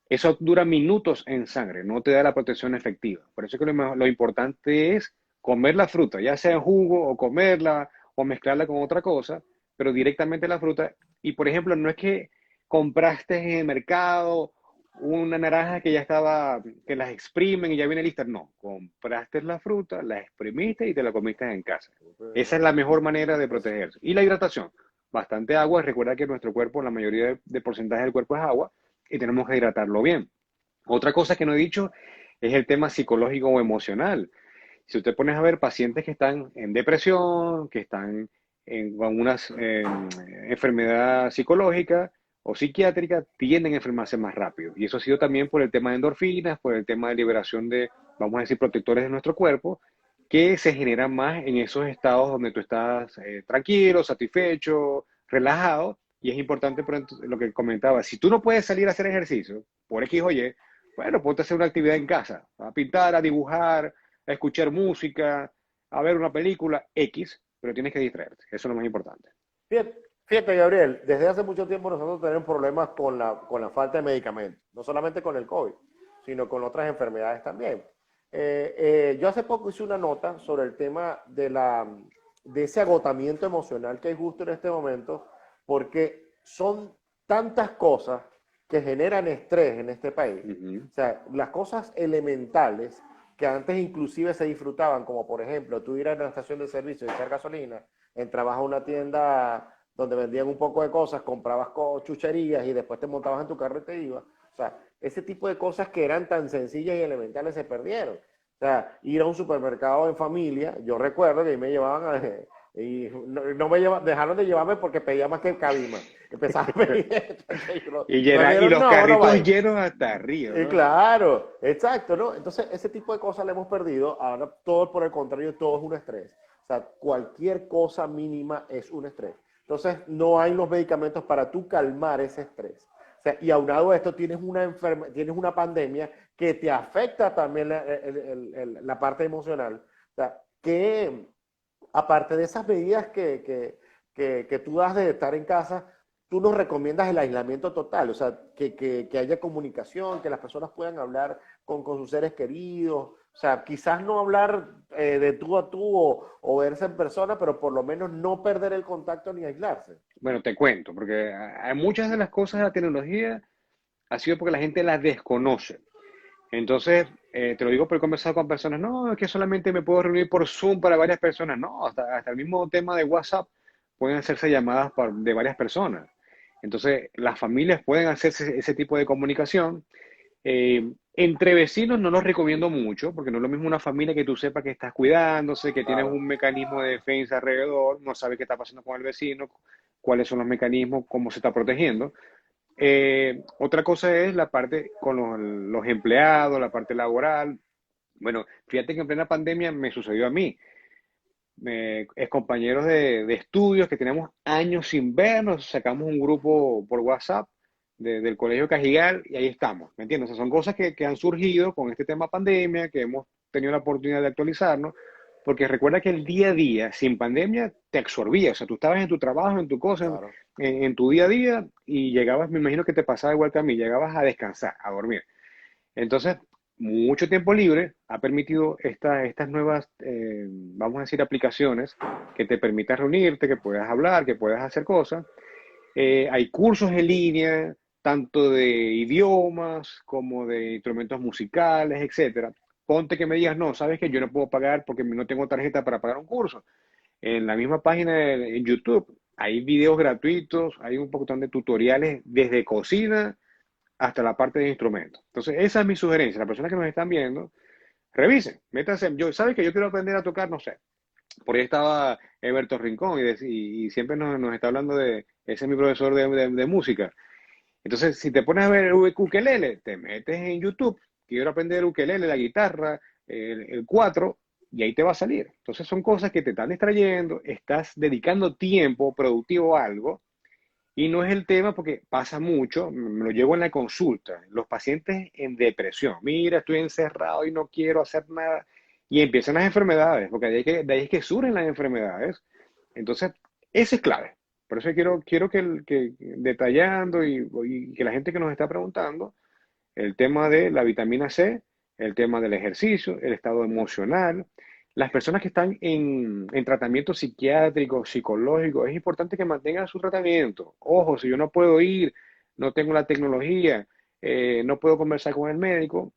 eso dura minutos en sangre, no te da la protección efectiva. Por eso que lo importante es comer la fruta, ya sea en jugo o comerla o mezclarla con otra cosa, pero directamente la fruta. Y por ejemplo, no es que compraste en el mercado una naranja que ya estaba, que las exprimen y ya viene lista. No, compraste la fruta, la exprimiste y te la comiste en casa. Esa es la mejor manera de protegerse. Y la hidratación, bastante agua. Recuerda que nuestro cuerpo, la mayoría de porcentaje del cuerpo es agua y tenemos que hidratarlo bien. Otra cosa que no he dicho es el tema psicológico o emocional. Si usted pones a ver pacientes que están en depresión, que están con una enfermedad psicológica o psiquiátrica, tienden a enfermarse más rápido. Y eso ha sido también por el tema de endorfinas, por el tema de liberación de, vamos a decir, protectores de nuestro cuerpo, que se generan más en esos estados donde tú estás tranquilo, satisfecho, relajado. Y es importante lo que comentaba, si tú no puedes salir a hacer ejercicio por X o Y, bueno, ponte a hacer una actividad en casa, a pintar, a dibujar, a escuchar música, a ver una película X, pero tienes que distraerte. Eso es lo más importante. Fíjate, fíjate, Gabriel, desde hace mucho tiempo nosotros tenemos problemas con la falta de medicamentos, no solamente con el COVID, sino con otras enfermedades también. Yo hace poco hice una nota sobre el tema de ese agotamiento emocional que hay justo en este momento, porque son tantas cosas que generan estrés en este país. Ujú. O sea, las cosas elementales que antes inclusive se disfrutaban, como por ejemplo, tú ir a una estación de servicio y echar gasolina, entrabas a una tienda donde vendían un poco de cosas, comprabas chucherías y después te montabas en tu carro y te ibas. O sea, ese tipo de cosas que eran tan sencillas y elementales se perdieron. O sea, ir a un supermercado en familia, yo recuerdo que ahí me llevaban y no me dejaron de llevarme porque pedía más que cabima. Empezaba a pedir esto, aquello. Me Y dijeron, los no, no carritos vaya. llenos hasta arriba, ¿no? Claro, exacto, ¿no? Entonces, ese tipo de cosas le hemos perdido. Ahora, todo por el contrario, todo es un estrés. O sea, cualquier cosa mínima es un estrés. Entonces, no hay los medicamentos para tú calmar ese estrés. O sea, y aunado a esto, tienes una pandemia que te afecta también la parte emocional. O sea, que aparte de esas medidas que tú das de estar en casa, tú nos recomiendas el aislamiento total, o sea, que haya comunicación, que las personas puedan hablar con sus seres queridos, o sea, quizás no hablar de tú a tú o verse en persona, pero por lo menos no perder el contacto ni aislarse. Bueno, te cuento, porque hay muchas de las cosas de la tecnología ha sido porque la gente las desconoce. Entonces, te lo digo por conversar con personas, no, es que solamente me puedo reunir por Zoom para varias personas. No, hasta el mismo tema de WhatsApp pueden hacerse llamadas de varias personas. Entonces, las familias pueden hacerse ese tipo de comunicación. Entre vecinos no los recomiendo mucho, porque no es lo mismo una familia que tú sepas que estás cuidándose, que tienes Claro. un mecanismo de defensa alrededor, no sabes qué está pasando con el vecino, cuáles son los mecanismos, cómo se está protegiendo. Otra cosa es la parte con los empleados, la parte laboral. Bueno, fíjate que en plena pandemia me sucedió a mí. Es compañeros de estudios que tenemos años sin vernos, sacamos un grupo por WhatsApp del Colegio Cajigal y ahí estamos, ¿me entiendes? O sea, son cosas que han surgido con este tema pandemia, que hemos tenido la oportunidad de actualizarnos, porque recuerda que el día a día, sin pandemia, te absorbía, o sea, tú estabas en tu trabajo, en tu cosa, Claro. en tu día a día y llegabas, me imagino que te pasaba igual que a mí, llegabas a descansar, a dormir. Entonces, mucho tiempo libre, ha permitido estas nuevas, vamos a decir, aplicaciones que te permitan reunirte, que puedas hablar, que puedas hacer cosas. Hay cursos en línea, tanto de idiomas como de instrumentos musicales, etcétera. Ponte que me digas, no, sabes que yo no puedo pagar porque no tengo tarjeta para pagar un curso. En la misma página en YouTube hay videos gratuitos, hay un montón de tutoriales desde cocina hasta la parte de instrumentos. Entonces, esa es mi sugerencia. Las personas que nos están viendo, revisen, métanse. ¿Sabes que yo quiero aprender a tocar? No sé. Por ahí estaba Everton Rincón y siempre nos está hablando ese es mi profesor de música. Entonces, si te pones a ver el ukelele, te metes en YouTube, quiero aprender ukelele, la guitarra, el cuatro, y ahí te va a salir. Entonces, son cosas que te están distrayendo, estás dedicando tiempo productivo a algo, y no es el tema porque pasa mucho, me lo llevo en la consulta, los pacientes en depresión, mira, estoy encerrado y no quiero hacer nada, y empiezan las enfermedades, porque de ahí es que surgen las enfermedades. Entonces, eso es clave. Por eso quiero que detallando y que la gente que nos está preguntando, el tema de la vitamina C, el tema del ejercicio, el estado emocional. Las personas que están en tratamiento psiquiátrico, psicológico, es importante que mantengan su tratamiento. Ojo, si yo no puedo ir, no tengo la tecnología, no puedo conversar con el médico,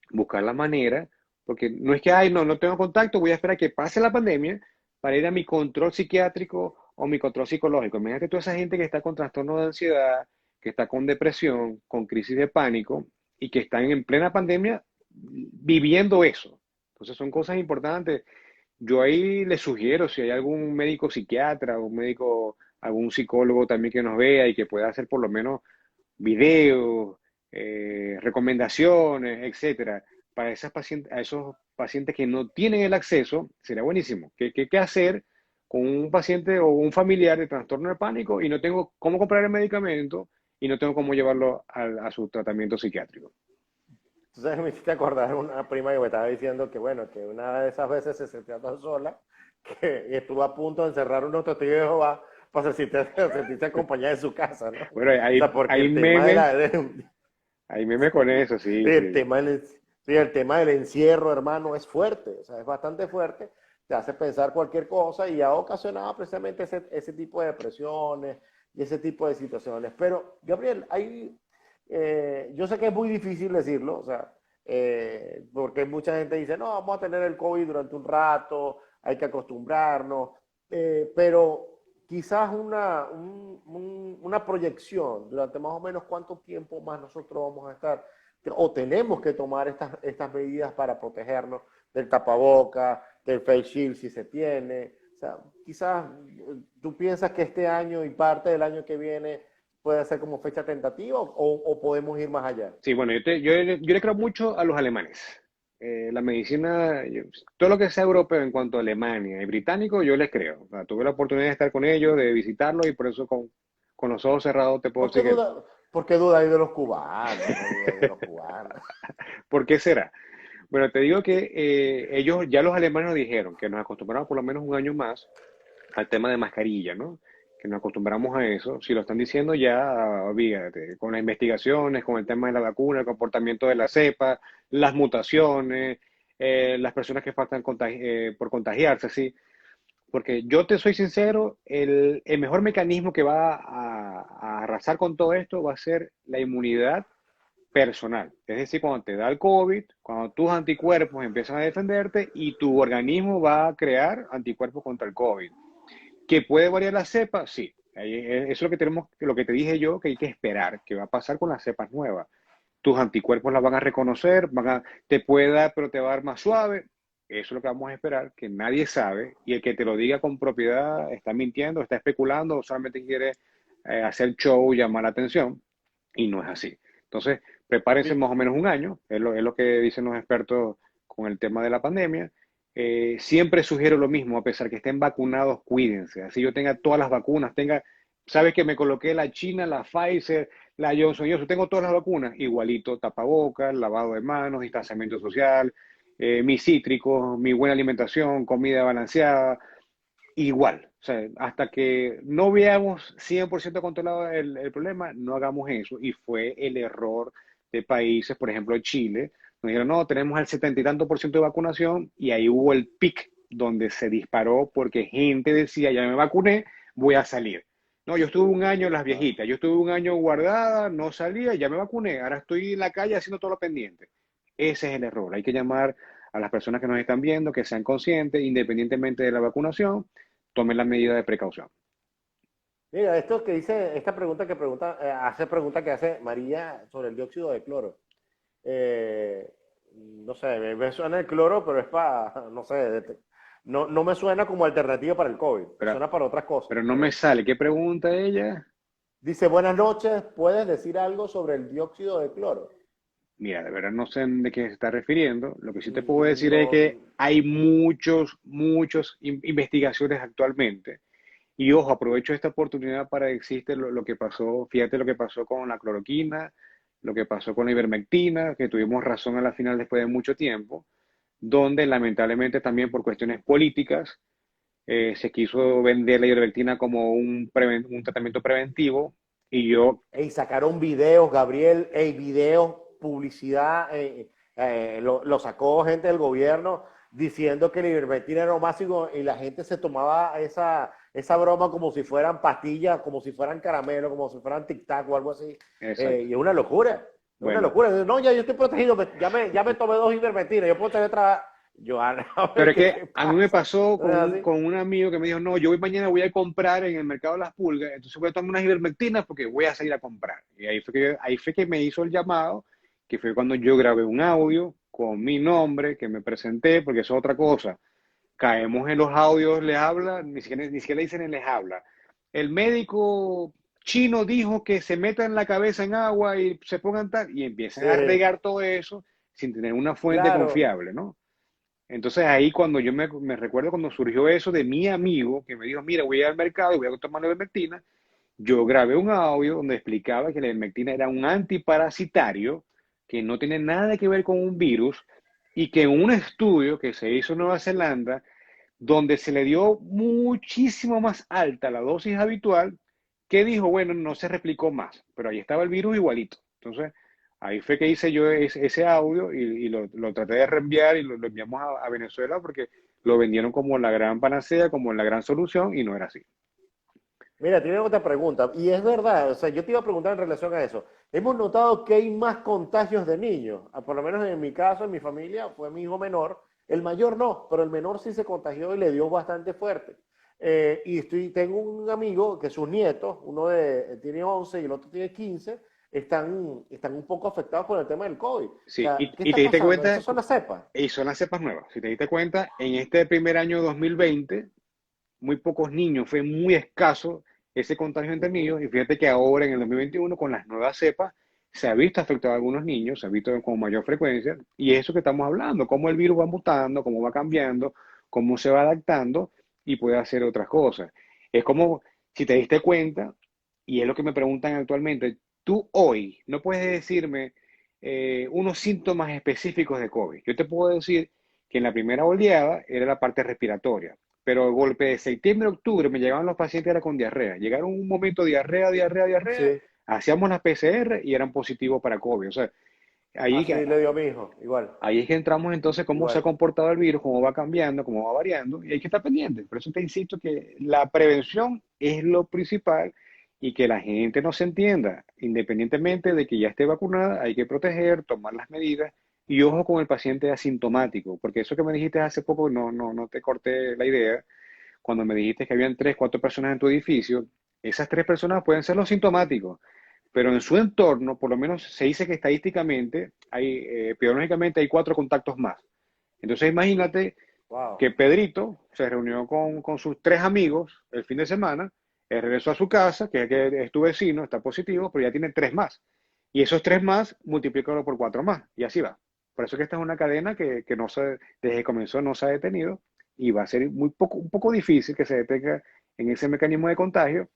buscar la manera, porque no es que, ay, no tengo contacto, voy a esperar que pase la pandemia para ir a mi control psiquiátrico o mi control psicológico. Imagínate toda esa gente que está con trastorno de ansiedad, que está con depresión, con crisis de pánico y que están en plena pandemia viviendo eso. Entonces son cosas importantes. Yo ahí les sugiero, si hay algún médico psiquiatra, un médico, algún psicólogo también que nos vea y que pueda hacer por lo menos videos, recomendaciones, etcétera, para a esos pacientes que no tienen el acceso, sería buenísimo. ¿Qué hacer con un paciente o un familiar de trastorno de pánico y no tengo cómo comprar el medicamento y no tengo cómo llevarlo a su tratamiento psiquiátrico? Entonces me hiciste acordar una prima que me estaba diciendo que, bueno, que una de esas veces se sentía tan sola que estuvo a punto de encerrar unos testigos de Jehová para sentirse acompañada en su casa, ¿no? O Bueno, sea, porque hay el tema de memes, hay memes con eso, sí, el sí. tema del, sí, el tema del encierro, hermano, es fuerte, o sea, es bastante fuerte, te hace pensar cualquier cosa y ha ocasionado precisamente ese tipo de depresiones y ese tipo de situaciones. Pero, Gabriel, yo sé que es muy difícil decirlo, o sea, porque mucha gente dice, no, vamos a tener el COVID durante un rato, hay que acostumbrarnos, pero quizás una proyección durante más o menos cuánto tiempo más nosotros vamos a estar o tenemos que tomar estas medidas para protegernos del tapaboca, del face shield si se tiene. O sea, quizás tú piensas que este año y parte del año que viene puede ser como fecha tentativa o podemos ir más allá. Sí, bueno, yo le creo mucho a los alemanes. La medicina, todo lo que sea europeo en cuanto a Alemania y británico, yo les creo. O sea, tuve la oportunidad de estar con ellos, de visitarlos y por eso con los ojos cerrados te puedo ¿Por qué decir que, duda, por qué duda ahí de los cubanos? No duda ahí de los cubanos. ¿por qué será? Bueno, te digo que ellos, ya los alemanes nos dijeron que nos acostumbramos por lo menos un año más al tema de mascarilla, ¿no? Que nos acostumbramos a eso. Si lo están diciendo ya, olvídate, con las investigaciones, con el tema de la vacuna, el comportamiento de la cepa, las mutaciones, las personas que faltan por contagiarse, ¿sí? Porque yo te soy sincero, el mejor mecanismo que va a arrasar con todo esto va a ser la inmunidad personal. Es decir, cuando te da el COVID, cuando tus anticuerpos empiezan a defenderte y tu organismo va a crear anticuerpos contra el COVID. ¿Que puede variar la cepa? Sí. Eso es lo que tenemos, lo que te dije yo, que hay que esperar, que va a pasar con las cepas nuevas. Tus anticuerpos las van a reconocer, te puede dar, pero te va a dar más suave. Eso es lo que vamos a esperar, que nadie sabe, y el que te lo diga con propiedad está mintiendo, está especulando, o solamente quiere hacer show, llamar la atención, y no es así. Entonces, prepárense Sí, más o menos un año, es lo que dicen los expertos con el tema de la pandemia. Siempre sugiero lo mismo, a pesar que estén vacunados, cuídense. Así yo tenga todas las vacunas, sabes que me coloqué la China, la Pfizer, la Johnson, tengo todas las vacunas, igualito, tapabocas, lavado de manos, distanciamiento social, mis cítricos, mi buena alimentación, comida balanceada, igual. O sea, hasta que no veamos 100% controlado el problema, no hagamos eso. Y fue el error de países, por ejemplo, Chile, Nos dijeron, no, tenemos el 70 y tanto por ciento de vacunación y ahí hubo el pic donde se disparó porque gente decía, ya me vacuné, voy a salir. No, yo estuve un año en las Claro. viejitas, yo estuve un año guardada, no salía, ya me vacuné, ahora estoy en la calle haciendo todo lo pendiente. Ese es el error. Hay que llamar a las personas que nos están viendo, que sean conscientes, independientemente de la vacunación, tomen la medida de precaución. Mira, esto que dice, esta pregunta que pregunta, pregunta que hace María sobre el dióxido de cloro. No sé, me suena el cloro, pero es para, no sé, no me suena como alternativa para el COVID, me Pero, suena para otras cosas, pero no me pero sale. ¿Qué pregunta ella? dice, buenas noches, ¿puedes decir algo sobre el dióxido de cloro? Mira, de verdad no sé de qué se está refiriendo. Lo que sí te puedo decir es No, que hay muchos investigaciones actualmente. Y ojo, aprovecho esta oportunidad para decirte lo que pasó, fíjate lo que pasó con la cloroquina, lo que pasó con la ivermectina, que tuvimos razón a la final después de mucho tiempo, donde lamentablemente también por cuestiones políticas se quiso vender la ivermectina como un tratamiento preventivo y yo, ey, sacaron videos, Gabriel, ey, videos, publicidad, lo sacó gente del gobierno diciendo que la ivermectina era lo máximo y la gente se tomaba esa broma como si fueran pastillas, como si fueran caramelo, como si fueran tic-tac o algo así. exacto. Y es una locura, es una Bueno, locura. No, ya yo estoy protegido, ya me tomé dos ivermectinas, yo puedo tener otra... Joana, a pero ver es qué que te a mí me pasa. pasó ¿No es así? con un amigo que me dijo, no, yo hoy mañana voy a comprar en el mercado de las pulgas, entonces voy a tomar unas ivermectinas porque voy a salir a comprar. Y ahí fue que me hizo el llamado, que fue cuando yo grabé un audio con mi nombre, que me presenté, porque eso es otra cosa. Caemos en los audios, les habla, ni siquiera dicen les habla. El médico chino dijo que se metan la cabeza en agua y se pongan tal, y empiezan Sí, a regar todo eso sin tener una fuente claro. confiable, ¿no? Entonces ahí cuando me recuerdo cuando surgió eso de mi amigo que me dijo, mira, voy al mercado y voy a tomar la ivermectina, yo grabé un audio donde explicaba que la ivermectina era un antiparasitario que no tiene nada que ver con un virus y que en un estudio que se hizo en Nueva Zelanda, donde se le dio muchísimo más alta la dosis habitual, que dijo, bueno, no se replicó más, pero ahí estaba el virus igualito. Entonces, ahí fue que hice yo ese audio y lo traté de reenviar y lo enviamos a Venezuela porque lo vendieron como la gran panacea, como la gran solución y no era así. Mira, tiene otra pregunta, y es verdad, o sea, yo te iba a preguntar en relación a eso. Hemos notado que hay más contagios de niños, por lo menos en mi caso, en mi familia, fue mi hijo menor, el mayor no, pero el menor sí se contagió y le dio bastante fuerte. Tengo un amigo que sus nietos, tiene 11 y el otro tiene 15, están un poco afectados por el tema del COVID. O Sí, sea, ¿qué y está te diste pasando? cuenta, ¿Estas son las cepas? y son las cepas nuevas. Si te diste cuenta, en este primer año 2020 muy pocos niños, fue muy escaso ese contagio entre Ujú. niños y fíjate que ahora en el 2021 con las nuevas cepas se ha visto afectado a algunos niños, se ha visto con mayor frecuencia y es eso que estamos hablando, cómo el virus va mutando, cómo va cambiando, cómo se va adaptando y puede hacer otras cosas. Es como si te diste cuenta, y es lo que me preguntan actualmente, tú hoy no puedes decirme unos síntomas específicos de COVID. Yo te puedo decir que en la primera oleada era la parte respiratoria, pero el golpe de septiembre, octubre, me llegaban los pacientes era con diarrea. Llegaron un momento diarrea, Sí, hacíamos las PCR y eran positivos para COVID. O sea, ahí, así le dio a mi hijo, igual, ahí es que entramos entonces cómo se ha igual. comportado el virus, cómo va cambiando, cómo va variando, y hay que estar pendiente. Por eso te insisto que la prevención es lo principal y que la gente no se entienda, independientemente de que ya esté vacunada, hay que proteger, tomar las medidas y ojo con el paciente asintomático, porque eso que me dijiste hace poco, no te corté la idea, cuando me dijiste que habían tres, cuatro personas en tu edificio, esas tres personas pueden ser los sintomáticos, pero en su entorno, por lo menos se dice que estadísticamente, epidemiológicamente hay cuatro contactos más. Entonces imagínate Wow. que Pedrito se reunió con sus tres amigos el fin de semana, regresó a su casa, que es tu vecino, está positivo, pero ya tiene tres más. Y esos tres más, multiplícalo por cuatro más, y así va. Por eso que esta es una cadena que no se, desde que comenzó no se ha detenido y va a ser un poco difícil que se detenga en ese mecanismo de contagio.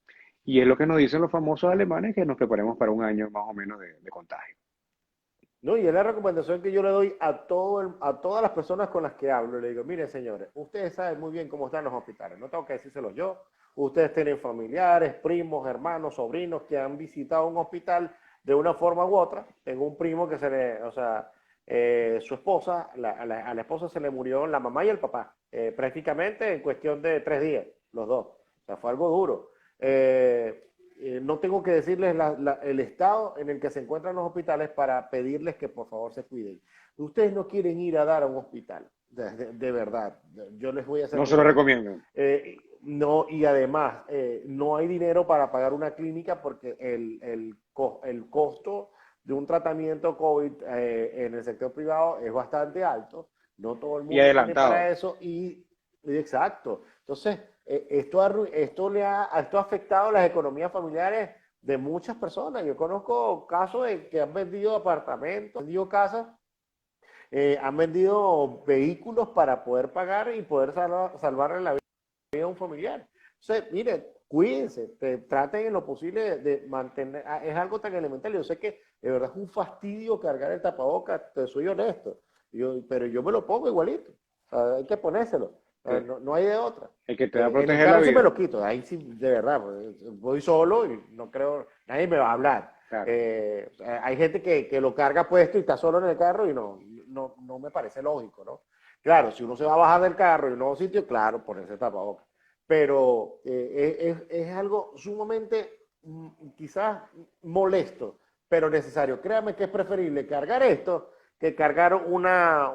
Y es lo que nos dicen los famosos alemanes, que nos preparemos para un año más o menos de contagio. No, y es la recomendación que yo le doy a todas las personas con las que hablo. Le digo, miren señores, ustedes saben muy bien cómo están los hospitales, no tengo que decírselos yo. Ustedes tienen familiares, primos, hermanos, sobrinos que han visitado un hospital de una forma u otra. Tengo un primo que o sea, su esposa, a la esposa se le murió la mamá y el papá, prácticamente en cuestión de 3 días, los dos. O sea, fue algo duro. No tengo que decirles el estado en el que se encuentran los hospitales para pedirles que por favor se cuiden. Ustedes no quieren ir a dar a un hospital, de verdad. Yo les voy a ser No muy se lo honesto. recomiendo. No, y además, no hay dinero para pagar una clínica porque el costo de un tratamiento COVID en el sector privado es bastante alto. No todo el Y mundo tiene para adelantado. eso y exacto. Entonces, esto ha afectado las economías familiares de muchas personas. Yo conozco casos de que han vendido apartamentos, han vendido casas, han vendido vehículos para poder pagar y poder salvarle la vida a un familiar. Entonces, miren, cuídense, traten en lo posible de mantener, es algo tan elemental. Yo sé que de verdad es un fastidio cargar el tapabocas, te soy honesto, pero yo me lo pongo igualito. O sea, hay que ponérselo. O sea, Sí. no hay de otra. El que te va a En el proteger la carro sí me vida. lo quito, ahí sí, de verdad, pues, voy solo y no creo, nadie me va a hablar. Claro. Hay gente que lo carga puesto y está solo en el carro y no me parece lógico, ¿no? Claro, si uno se va a bajar del carro y un nuevo sitio, claro, ponerse tapabocas. Pero es algo sumamente quizás molesto, pero necesario. Créame que es preferible cargar esto que cargar una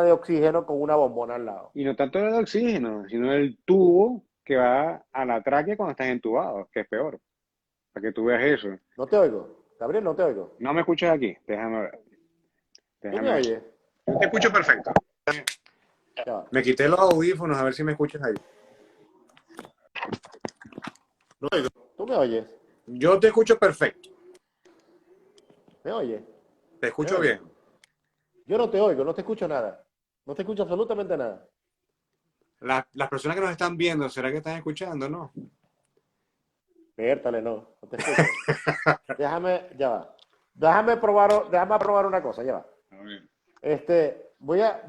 de oxígeno con una bombona al lado. Y no tanto el oxígeno, sino el tubo que va a la tráquea cuando estás entubado, que es peor, para que tú veas eso. No te oigo. Gabriel, no te oigo. No me escuchas aquí, déjame ver, ¿Tú me déjame ver. oyes? Yo te escucho perfecto. Ya va. Me quité los audífonos a ver si me escuchas ahí. ¿Tú me oyes? Yo te escucho perfecto, ¿Me oyes? te ¿Me escucho oyes? bien. Yo no te oigo, no te escucho nada. No te escucho absolutamente nada. Las personas que nos están viendo, ¿será que están escuchando, no? Pértale, no te escucho. Ya va. Déjame probar una cosa, ya va. A ver. Voy a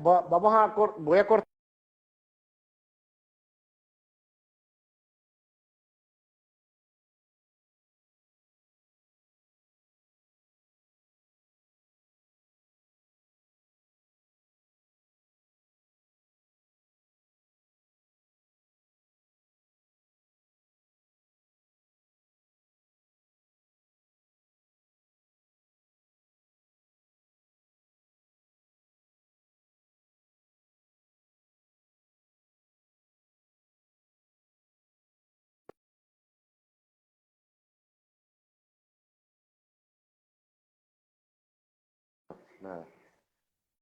cortar. Nada.